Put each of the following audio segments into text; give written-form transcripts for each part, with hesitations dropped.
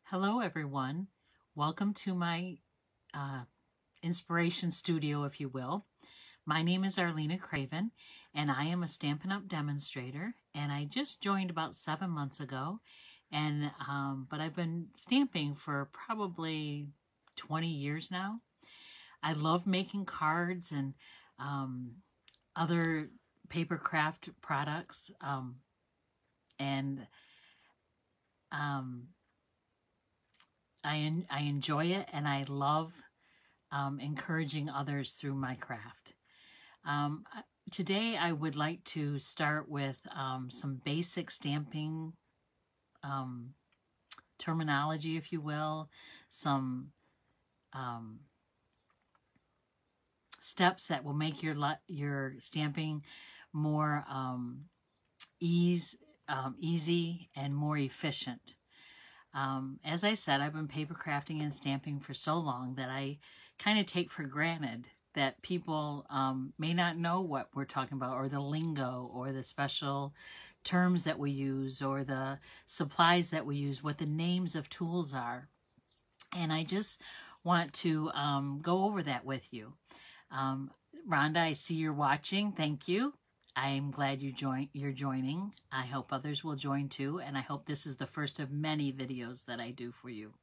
Hello everyone, welcome to my inspiration studio, if you will. My name is Arlena Craven and I am a Stampin' Up! Demonstrator, and I just joined about 7 months ago, and but I've been stamping for probably 20 years now. I love making cards and other paper craft products, I enjoy it, and I love encouraging others through my craft. Today I would like to start with some basic stamping terminology, if you will, some steps that will make your stamping more easy and more efficient. As I said, I've been paper crafting and stamping for so long that I kind of take for granted that people may not know what we're talking about, or the lingo, or the special terms that we use, or the supplies that we use, what the names of tools are. And I just want to go over that with you. Rhonda, I see you're watching. Thank you. I'm glad you're joining. I hope others will join too, and I hope this is the first of many videos that I do for you.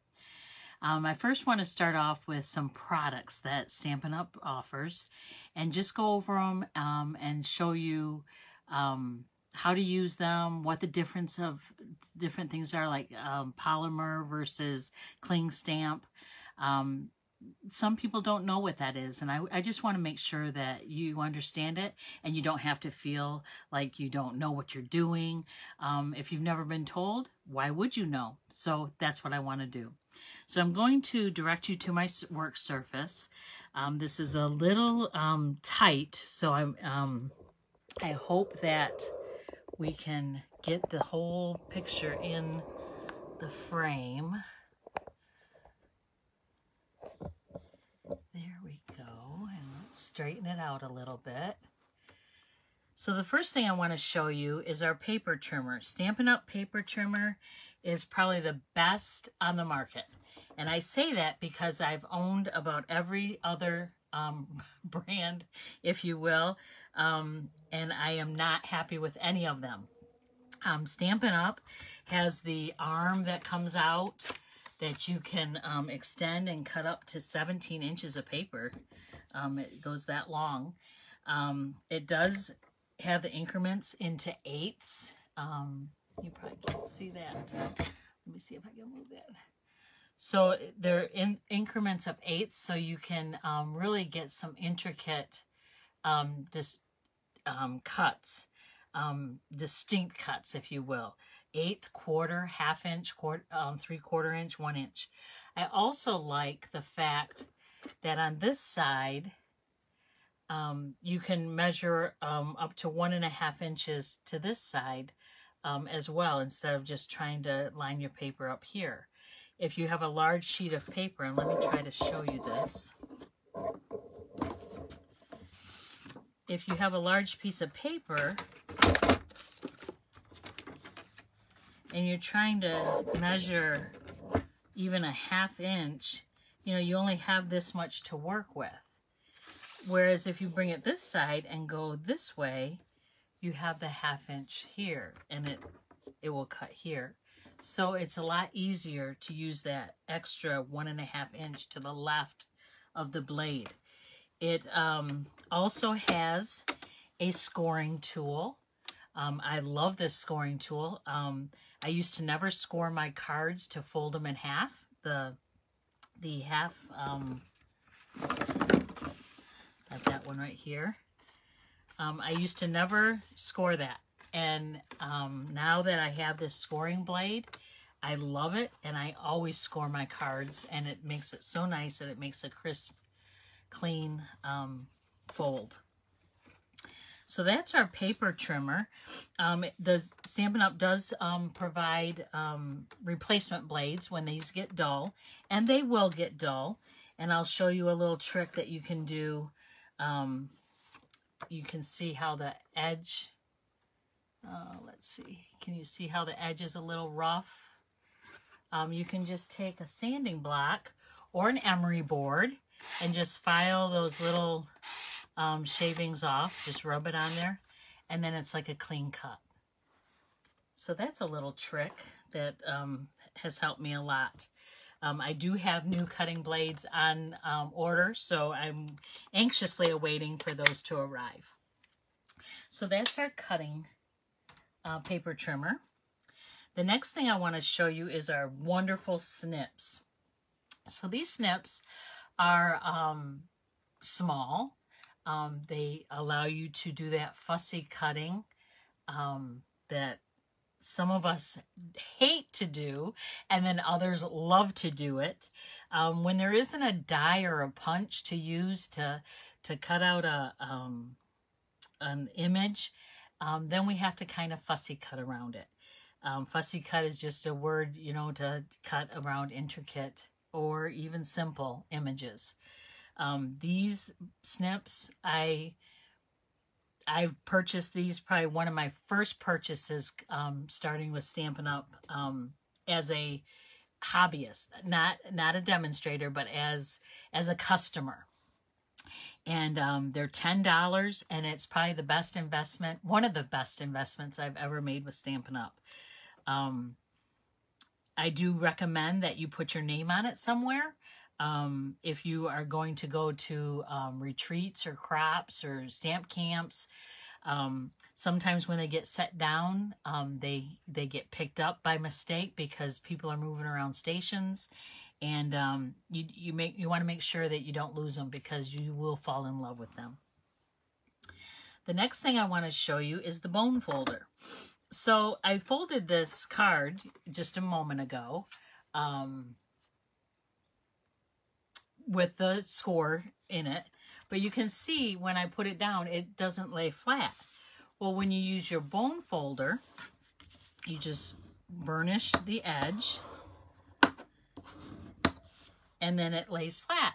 I first want to start off with some products that Stampin' Up! Offers, and just go over them and show you how to use them, what the difference of different things are, like polymer versus cling stamp. Some people don't know what that is, and I just want to make sure that you understand it and you don't have to feel like you don't know what you're doing. If you've never been told, why would you know? So that's what I want to do. So I'm going to direct you to my work surface. This is a little tight, so I hope that we can get the whole picture in the frame. There we go, and let's straighten it out a little bit. So the first thing I want to show you is our paper trimmer. Stampin' Up! Paper trimmer is probably the best on the market. And I say that because I've owned about every other brand, if you will, and I am not happy with any of them. Stampin' Up! Has the arm that comes out that you can extend and cut up to 17 inches of paper. It goes that long. It does have the increments into eighths. You probably can't see that. Let me see if I can move that. So they're in increments of eighths, so you can really get some intricate cuts, distinct cuts, if you will. Eighth, quarter, half inch, 3/4 inch, 1 inch. I also like the fact that on this side, you can measure up to 1.5 inches to this side as well, instead of just trying to line your paper up here. If you have a large sheet of paper, and let me try to show you this. If you have a large piece of paper, and you're trying to measure even a 1/2 inch, you know, you only have this much to work with. Whereas if you bring it this side and go this way, you have the 1/2 inch here, and it will cut here. So it's a lot easier to use that extra 1.5 inch to the left of the blade. It also has a scoring tool. I love this scoring tool. I used to never score my cards to fold them in half. The half, like that one right here. I used to never score that. And now that I have this scoring blade, I love it, and I always score my cards, and it makes it so nice that it makes a crisp, clean fold. So that's our paper trimmer. The Stampin' Up! Does provide replacement blades when these get dull, and they will get dull. And I'll show you a little trick that you can do. You can see how the edge, let's see, can you see how the edge is a little rough? you can just take a sanding block or an emery board and just file those little shavings off. Just rub it on there, and then it's like a clean cut. So that's a little trick that has helped me a lot. I do have new cutting blades on order, so I'm anxiously awaiting for those to arrive. So that's our cutting paper trimmer. The next thing I want to show you is our wonderful snips. So these snips are small. They allow you to do that fussy cutting that some of us hate to do, and then others love to do it. When there isn't a die or a punch to use to cut out an image, then we have to kind of fussy cut around it. Fussy cut is just a word, you know, to cut around intricate or even simple images. These snips, I've purchased these, probably one of my first purchases, starting with Stampin' Up! As a hobbyist, not a demonstrator, but as a customer. And they're $10, and it's probably the best investment, one of the best investments I've ever made with Stampin' Up! I do recommend that you put your name on it somewhere. If you are going to go to retreats or crops or stamp camps, sometimes when they get set down, they get picked up by mistake because people are moving around stations, and you want to make sure that you don't lose them, because you will fall in love with them. The next thing I want to show you is the bone folder. So I folded this card just a moment ago with the score in it, but you can see when I put it down, it doesn't lay flat. Well, when you use your bone folder, you just burnish the edge, and then it lays flat,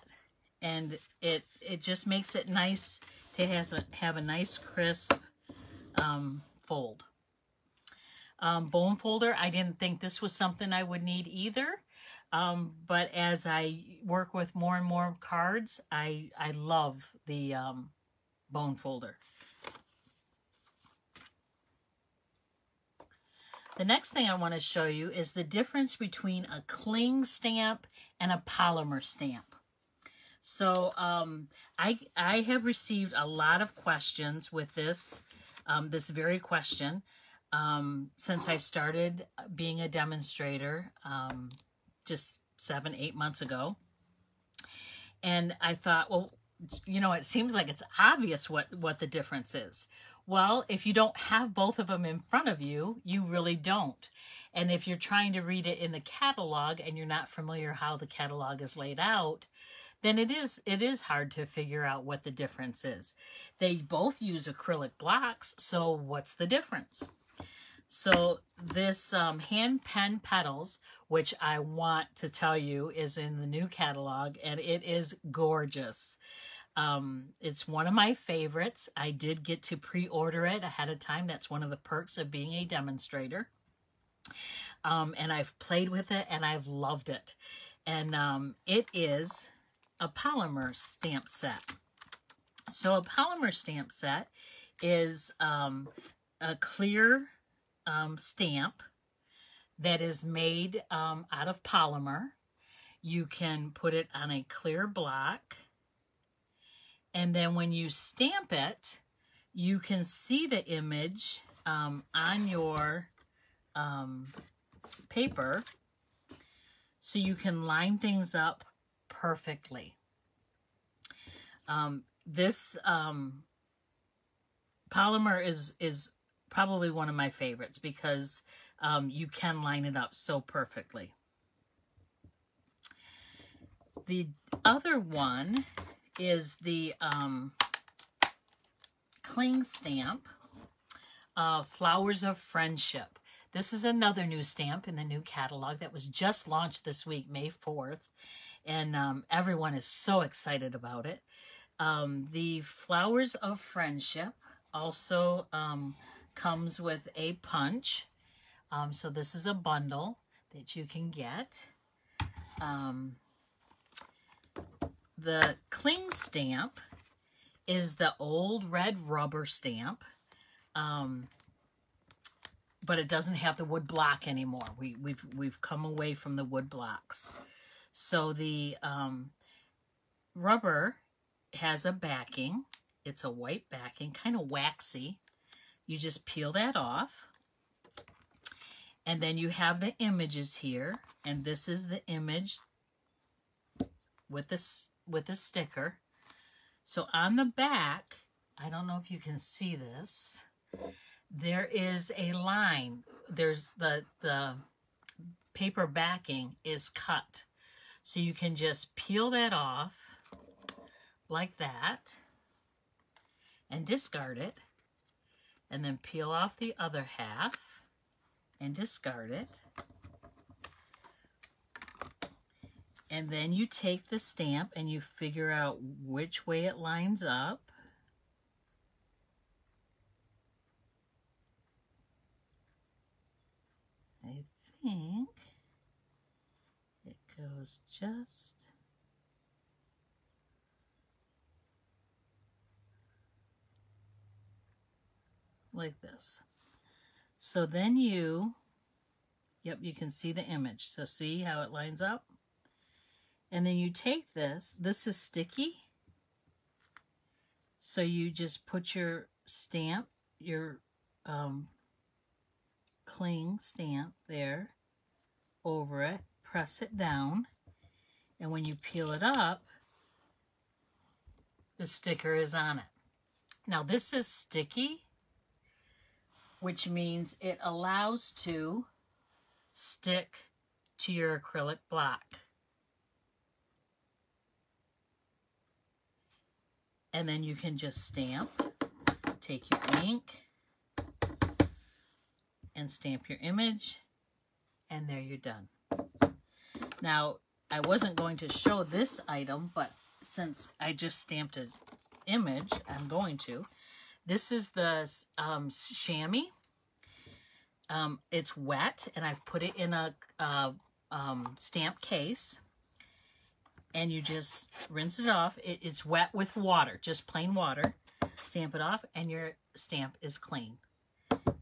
and it just makes it nice to have a nice crisp fold. Bone folder, I didn't think this was something I would need either. But as I work with more and more cards, I love the bone folder. The next thing I want to show you is the difference between a cling stamp and a polymer stamp. So I have received a lot of questions with this, this very question, since I started being a demonstrator just 7-8 months ago. And I thought, well, you know, it seems like it's obvious what the difference is. Well, if you don't have both of them in front of you, you really don't. And if you're trying to read it in the catalog and you're not familiar how the catalog is laid out, then it is hard to figure out what the difference is. They both use acrylic blocks, so what's the difference? So this hand pen petals, which I want to tell you is in the new catalog, and it is gorgeous. It's one of my favorites. I did get to pre-order it ahead of time. That's one of the perks of being a demonstrator. And I've played with it, and I've loved it. And it is a polymer stamp set. So a polymer stamp set is a clear stamp that is made out of polymer. You can put it on a clear block, and then when you stamp it, you can see the image on your paper, so you can line things up perfectly. This polymer is probably one of my favorites because you can line it up so perfectly. The other one is the cling stamp, Flowers of Friendship. This is another new stamp in the new catalog that was just launched this week, May 4th, and everyone is so excited about it. The Flowers of Friendship also comes with a punch. So this is a bundle. that you can get. The cling stamp is the old red rubber stamp, but it doesn't have the wood block anymore. We've come away from the wood blocks. So the rubber has a backing. It's a white backing, kind of waxy. You just peel that off. And then you have the images here, and this is the image with this sticker. So on the back, I don't know if you can see this, there is a line. There's the paper backing is cut. So you can just peel that off like that and discard it, and then peel off the other half and discard it. And then you take the stamp and you figure out which way it lines up. I think it goes just like this. So then you can see the image. So see how it lines up? And then you take this is sticky. So you just put your stamp, your cling stamp there over it, press it down, and when you peel it up, the sticker is on it. Now this is sticky, which means it allows to stick to your acrylic block. And then you can just stamp, take your ink, and stamp your image, and there you're done. Now, I wasn't going to show this item, but since I just stamped an image, I'm going to. This is the chamois. It's wet, and I've put it in a stamp case. And you just rinse it off. It's wet with water, just plain water. Stamp it off, and your stamp is clean.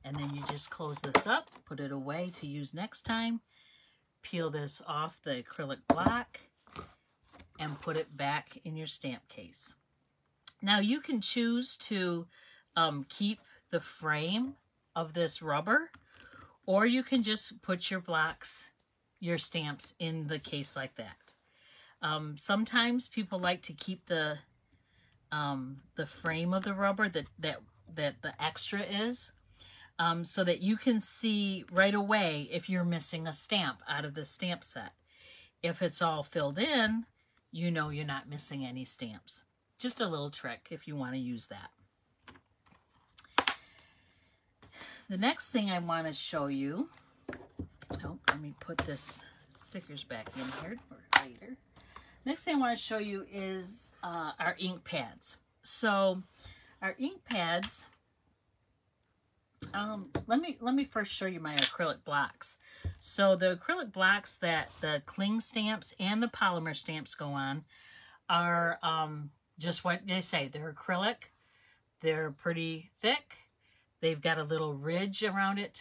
And then you just close this up, put it away to use next time. Peel this off the acrylic block and put it back in your stamp case. Now you can choose to keep the frame of this rubber, or you can just put your blocks, your stamps in the case like that. Sometimes people like to keep the frame of the rubber that the extra is, so that you can see right away if you're missing a stamp out of the stamp set. If it's all filled in, you know you're not missing any stamps. Just a little trick if you want to use that. The next thing I want to show you, let me put this stickers back in here for later. Next thing I want to show you is our ink pads. So our ink pads, let me first show you my acrylic blocks. So the acrylic blocks that the cling stamps and the polymer stamps go on are just what they say. They're acrylic. They're pretty thick. They've got a little ridge around it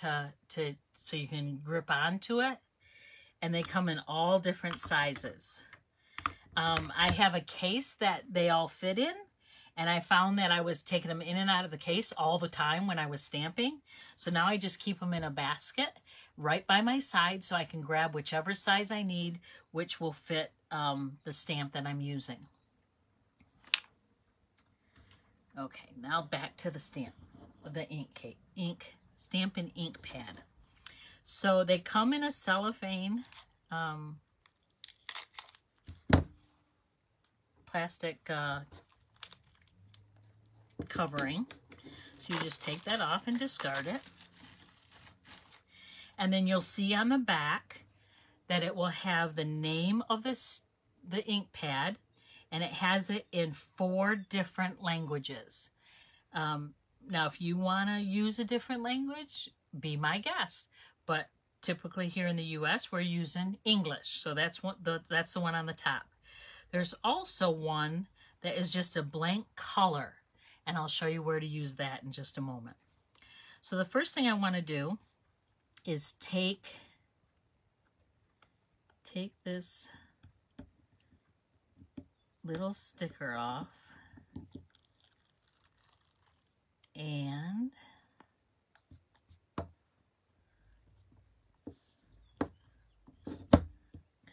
so you can grip onto it. And they come in all different sizes. I have a case that they all fit in, and I found that I was taking them in and out of the case all the time when I was stamping. So now I just keep them in a basket right by my side so I can grab whichever size I need, which will fit the stamp that I'm using. Okay, now back to the stamp, the ink Stampin' ink pad. So they come in a cellophane plastic covering. So you just take that off and discard it. And then you'll see on the back that it will have the name of the ink pad, and it has it in 4 different languages. Now, if you want to use a different language, be my guest. But typically here in the US, we're using English. So that's the one on the top. There's also one that is just a blank color, and I'll show you where to use that in just a moment. So the first thing I want to do is take this little sticker off, and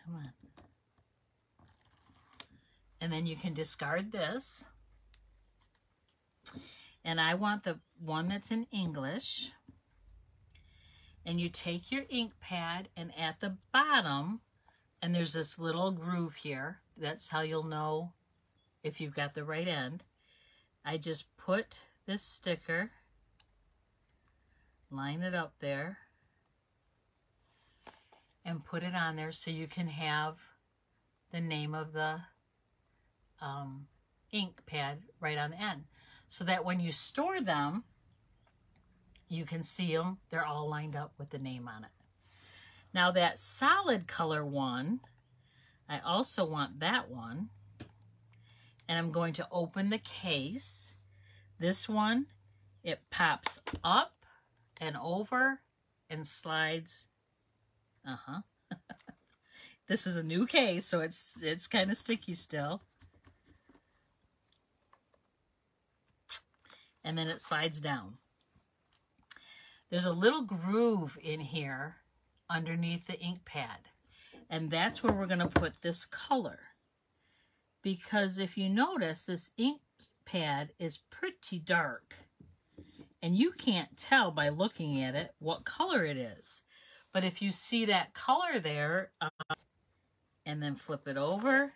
come on. And then you can discard this. And I want the one that's in English. And you take your ink pad, and at the bottom, and there's this little groove here. That's how you'll know if you've got the right end. I just put this sticker, line it up there, and put it on there so you can have the name of the ink pad right on the end. So that when you store them, you can see them. They're all lined up with the name on it. Now that solid color one, I also want that one. And I'm going to open the case. This one, it pops up and over and slides. This is a new case, so it's kind of sticky still. And then it slides down. There's a little groove in here underneath the ink pad, and that's where we're going to put this color, because if you notice, this ink pad is pretty dark, and you can't tell by looking at it what color it is. But if you see that color there, and then flip it over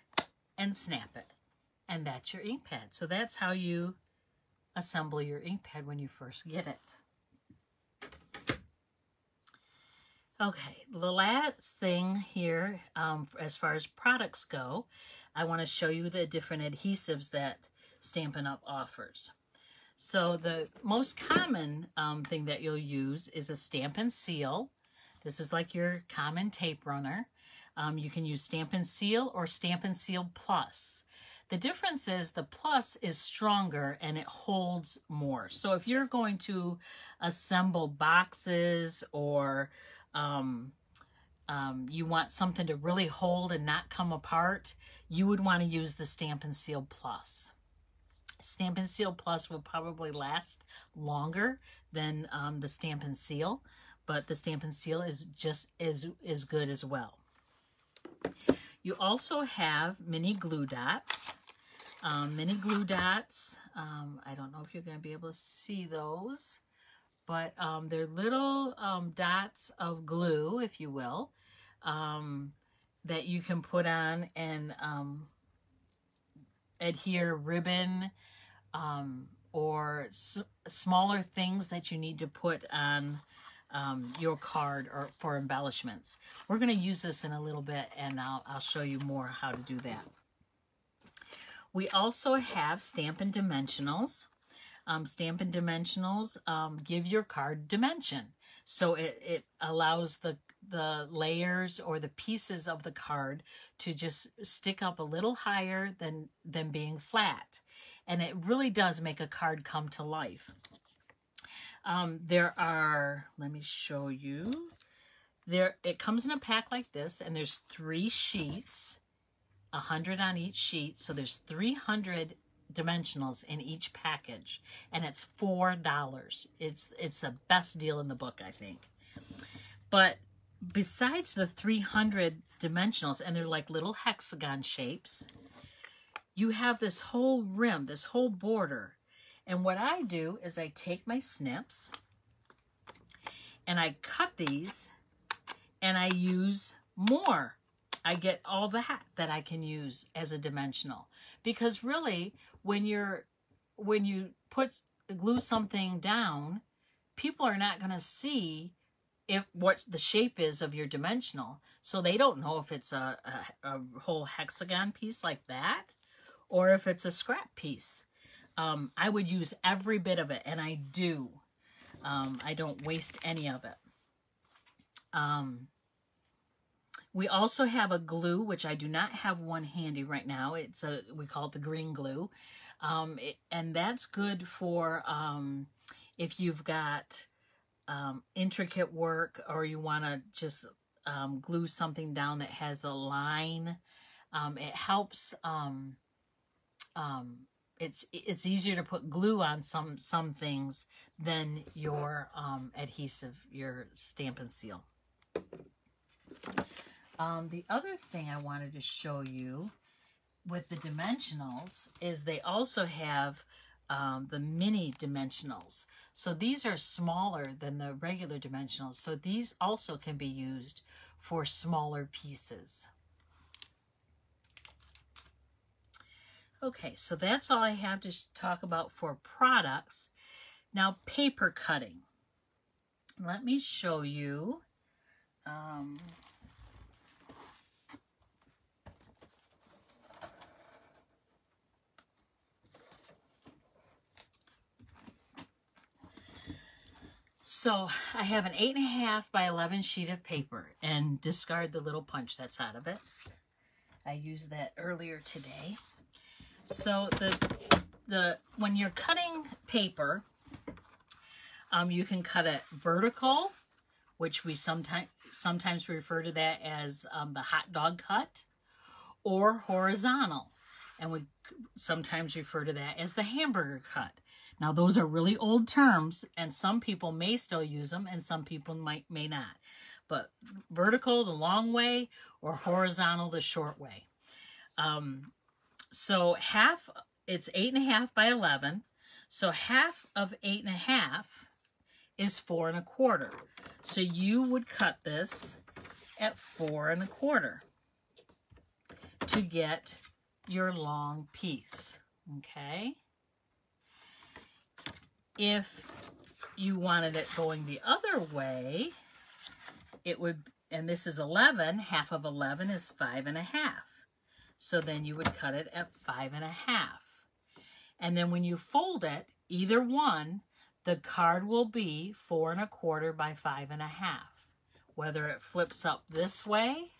and snap it, and that's your ink pad. So that's how you assemble your ink pad when you first get it. Okay, the last thing here, as far as products go, I want to show you the different adhesives that Stampin' Up! Offers. So the most common thing that you'll use is a Stampin' Seal. This is like your common tape runner. You can use Stampin' Seal or Stampin' Seal Plus. The difference is the Plus is stronger and it holds more. So if you're going to assemble boxes, or you want something to really hold and not come apart, you would want to use the Stampin' Seal Plus. Stampin' Seal Plus will probably last longer than the Stampin' Seal, but the Stampin' Seal is just as good as well. You also have mini glue dots. Mini glue dots, I don't know if you're going to be able to see those, but they're little dots of glue, if you will, that you can put on and adhere ribbon or smaller things that you need to put on your card or for embellishments. We're going to use this in a little bit, and I'll show you more how to do that. We also have Stampin' Dimensionals. Stampin' Dimensionals give your card dimension. So it allows the layers or the pieces of the card to just stick up a little higher than being flat. And it really does make a card come to life. There are, let me show you. It comes in a pack like this, and there's 3 sheets, 100 on each sheet. So there's 300 dimensionals in each package, and it's $4. It's the best deal in the book, I think. But besides the 300 dimensionals, and they're like little hexagon shapes, you have this whole rim, this whole border. And what I do is I take my snips and I cut these, and I use more. I get all that I can use as a dimensional, because really when you glue something down, people are not going to see what the shape is of your dimensional, so they don't know if it's a whole hexagon piece like that or if it's a scrap piece. I would use every bit of it, and I do. I don't waste any of it. We also have a glue, which I do not have one handy right now. We call it the green glue. And that's good for if you've got intricate work, or you want to just glue something down that has a line. It helps. It's easier to put glue on some things than your adhesive, your Stampin' Seal. The other thing I wanted to show you with the dimensionals is they also have the mini dimensionals. So these are smaller than the regular dimensionals. So these also can be used for smaller pieces. Okay, so that's all I have to talk about for products. Now, paper cutting. Let me show you. So I have an 8.5 by 11 sheet of paper, and discard the little punch that's out of it. I used that earlier today. So when you're cutting paper, you can cut it vertical, which we sometimes refer to that as the hot dog cut, or horizontal, and we sometimes refer to that as the hamburger cut. Now, those are really old terms, and some people may still use them, and some people may not. But vertical, the long way, or horizontal, the short way. So it's 8.5 by 11. So half of 8.5 is 4 1/4. So you would cut this at 4 1/4 to get your long piece. Okay. If you wanted it going the other way, it would, and this is 11, half of 11 is 5 1/2. So then you would cut it at 5 1/2. And then when you fold it, either one, the card will be 4 1/4 by 5 1/2. Whether it flips up this way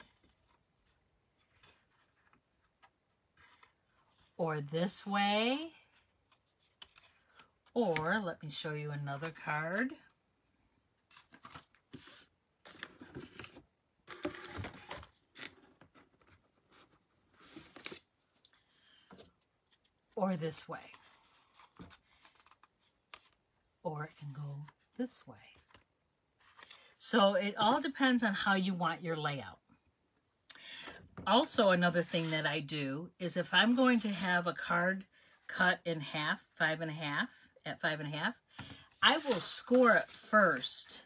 or this way, or let me show you another card. Or this way. Or it can go this way. So it all depends on how you want your layout. Also, another thing that I do is if I'm going to have a card cut in half, 5 1/2, at 5 1/2, I will score it first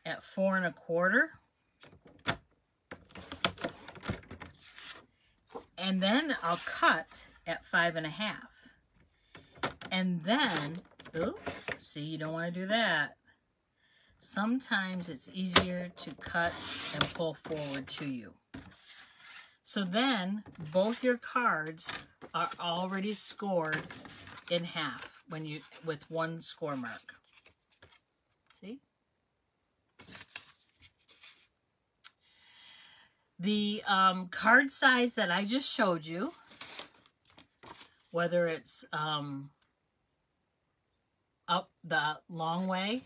at 4 1/4. And then I'll cut at 5 1/2. And then, oops, see, you don't want to do that. Sometimes it's easier to cut and pull forward to you. So then both your cards are already scored in half with one score mark. See? The card size that I just showed you, whether it's up the long way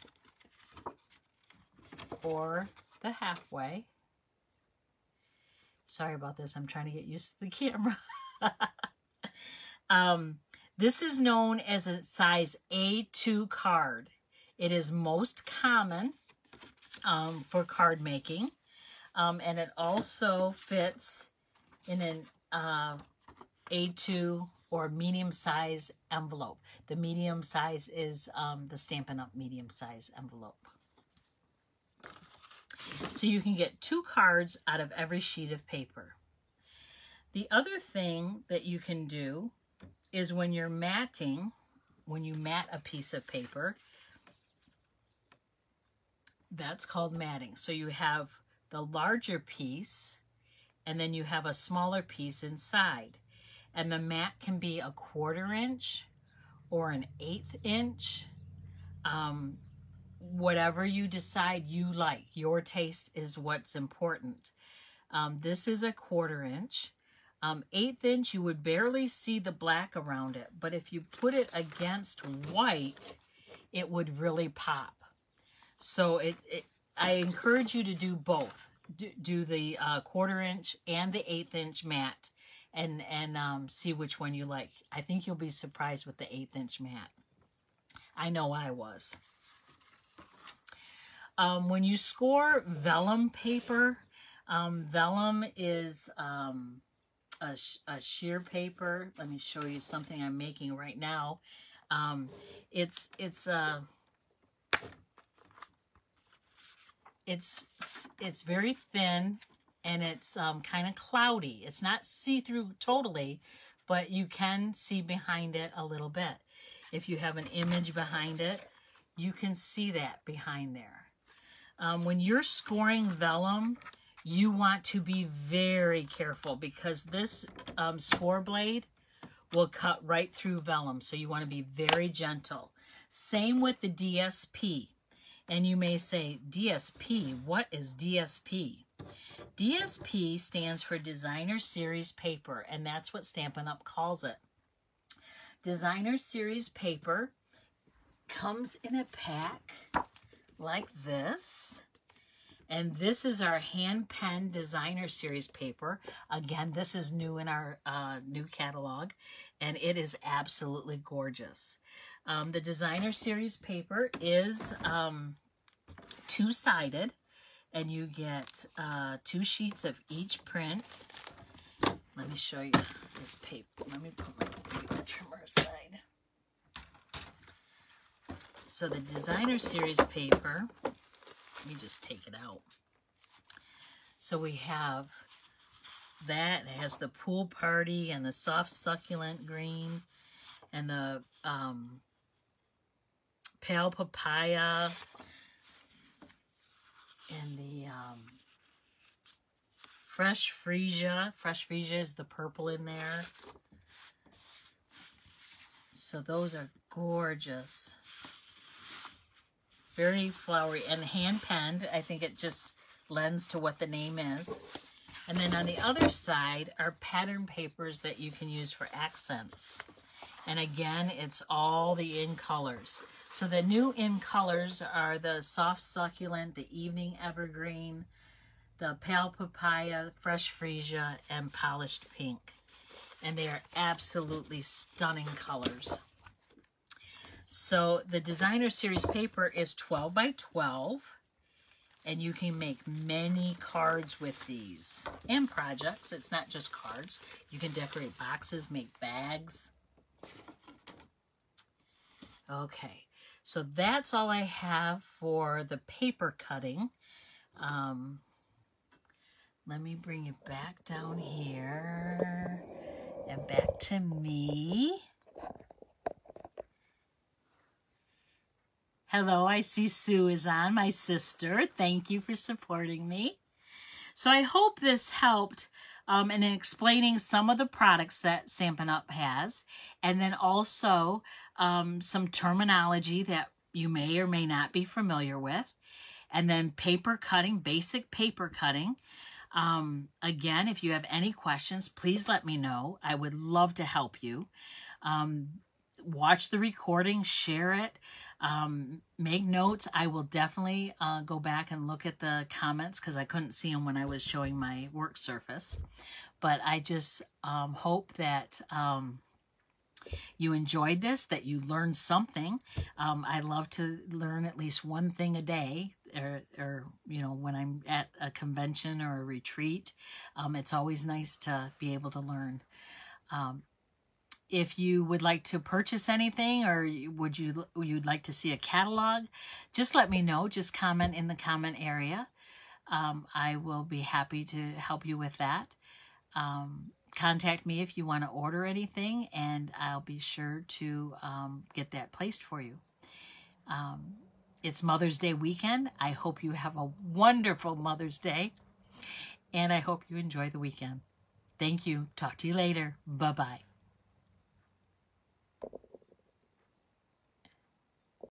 or the halfway. Sorry about this. I'm trying to get used to the camera. This is known as a size A2 card. It is most common for card making. And it also fits in an A2 or medium size envelope. The medium size is the Stampin' Up! Medium size envelope. So you can get 2 cards out of every sheet of paper. The other thing that you can do is when you're matting, when you mat a piece of paper, that's called matting. So you have the larger piece, and then you have a smaller piece inside. And the mat can be a 1/4 inch or an 1/8 inch, whatever you decide you like. Your taste is what's important. This is a 1/4 inch. 1/8 inch, you would barely see the black around it, but if you put it against white, it would really pop. So I encourage you to do both. Do the 1/4 inch and the 1/8 inch matte, and see which one you like. I think you'll be surprised with the 1/8 inch matte. I know I was. When you score vellum paper, vellum is a sheer paper. Let me show you something I'm making right now. It's very thin, and it's kind of cloudy. It's not see-through totally, but you can see behind it a little bit. If you have an image behind it, you can see that behind there. When you're scoring vellum, you want to be very careful because this score blade will cut right through vellum, so you want to be very gentle. Same with the DSP. And you may say, DSP, what is DSP? DSP stands for Designer Series Paper, and that's what Stampin' Up! Calls it. Designer Series Paper comes in a pack like this. And this is our hand pen Designer Series paper. Again, this is new in our new catalog, and it is absolutely gorgeous. The Designer Series paper is 2-sided, and you get 2 sheets of each print. Let me show you this paper. Let me put my paper trimmer aside. So the Designer Series paper, let me just take it out. So we have that. It has the pool party and the soft succulent green and the pale papaya and the fresh freesia. Fresh freesia is the purple in there. So those are gorgeous. Very flowery and hand penned. I think it just lends to what the name is. And then on the other side are pattern papers that you can use for accents. And again, it's all the in colors. So the new in colors are the soft succulent, the evening evergreen, the pale papaya, fresh freesia, and polished pink. And they are absolutely stunning colors. So the Designer Series paper is 12 by 12, and you can make many cards with these and projects. It's not just cards. You can decorate boxes, make bags. Okay, so that's all I have for the paper cutting. Let me bring you back down here and back to me. Hello, I see Sue is on, my sister. Thank you for supporting me. So I hope this helped in explaining some of the products that Stampin' Up! Has, and then also some terminology that you may or may not be familiar with, and then paper cutting, basic paper cutting. Again, if you have any questions, please let me know. I would love to help you. Watch the recording, share it. Make notes. I will definitely go back and look at the comments because I couldn't see them when I was showing my work surface. But I just hope that you enjoyed this, that you learned something. I love to learn at least one thing a day, or you know, when I'm at a convention or a retreat. It's always nice to be able to learn. If you would like to purchase anything, or you'd like to see a catalog, just let me know. Just comment in the comment area. I will be happy to help you with that. Contact me if you want to order anything, and I'll be sure to get that placed for you. It's Mother's Day weekend. I hope you have a wonderful Mother's Day, and I hope you enjoy the weekend. Thank you. Talk to you later. Bye-bye.